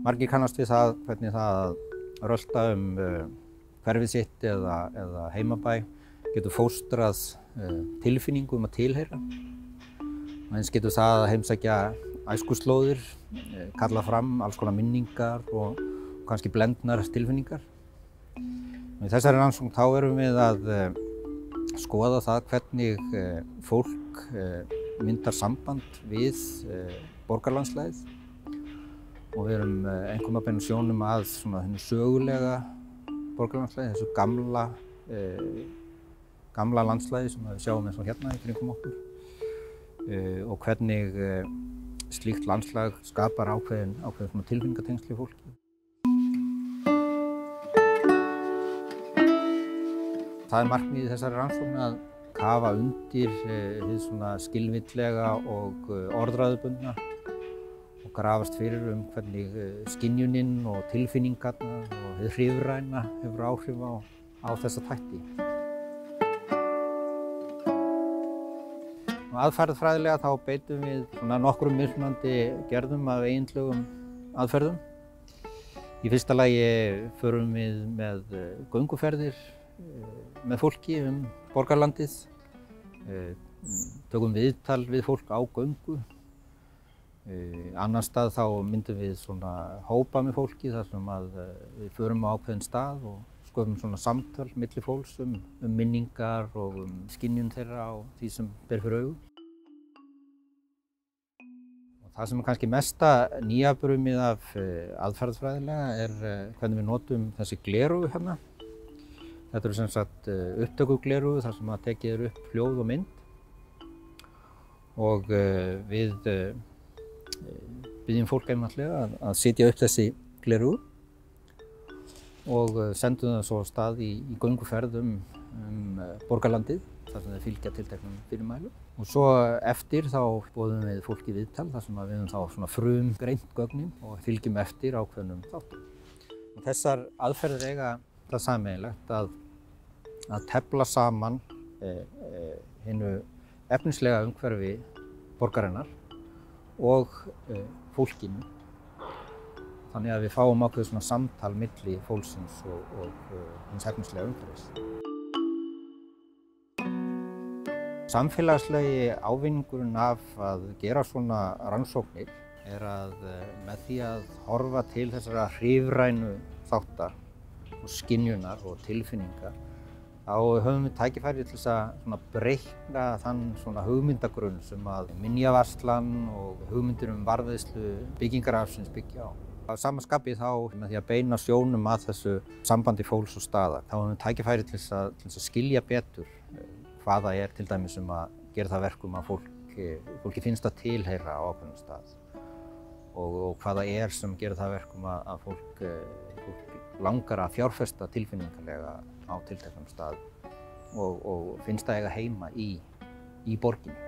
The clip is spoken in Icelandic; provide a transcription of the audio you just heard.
Margir kannast við það hvernig það að rölta hverfið sitt eða heimabæ getur fóstrað tilfinningu að tilheyra. Eins getur það að heimsækja æskuslóðir, kalla fram alls konar minningar og kannski blendnar tilfinningar. Í þessari rannsókn þá erum við að skoða það hvernig fólk myndar samband við borgarlandslagið og við erum einkum að beina sjónum að hinu sögulega borgarlandslagi, þessu gamla landslagi sem við sjáum eins og hérna í kringum okkur og hvernig slíkt landslag skapar ákveðin tilfinningatengsl í fólki. Það er markmiðið í þessari rannsókn að kafa undir hið skilvillega og orðræðubundna og grafast fyrir hvernig skynjunin og tilfinningarnar og hið hrifræna hefur áhrif á þessa þætti. Aðferðafræðilega þá beitum við nokkrum mismunandi gerðum af eiginlegum aðferðum. Í fyrsta lagi förum við með gönguferðir með fólki borgarlandið, tökum viðtal við fólk á göngu. Annan stað þá myndum við hópa með fólki þar sem við förum á ákveðinn stað og sköpum samtal milli fólks minningar og skynjun þeirra á því sem ber fyrir augu. Og það sem er kannski mesta nýjabrumið af aðferðafræðilega hvernig við notum þessi gleraugu hérna. Þetta eru sem sagt upptökugleraugu þar sem tekið upp hljóð og mynd og við byggjum fólk einfaldlega að setja upp þessi gleraugu og sendum það svo af stað í gönguferð borgarlandið þar sem þeir fylgja tilteknum fyrirmælum. Og svo eftir þá boðum við fólki viðtal þar sem við höfum þá frumgreint gögnin og fylgjum eftir ákveðnum þáttum. Og þessar aðferðir eiga það sameiginlegt að tefla saman hinu efnislega umhverfi borgarinnar og fólkinu. Þannig að við fáum ákveðið samtal milli fólksins og hins efnislega umhverfis. Samfélagslegi ávinningurinn af að gera svona rannsóknir að með því að horfa til þessara hrifrænu þáttar og skynjunar og tilfinningar þá höfum við tækifæri til þess að breikna þann hugmyndagrunn sem að minjavarslan og hugmyndir varðveislu byggingararfsins byggja á. Á sama skapi þá með því að beina sjónum að þessu sambandi fólks og staða þá höfum við tækifæri til þess að skilja betur hvað það til dæmis að gera það verkum að fólki finnst að tilheyra á ákveðnum stað og hvað það sem gerir það verkum að fólk langar að fjárfesta tilfinningarlega á tilteknum stað og finnst að eiga heima í borginni.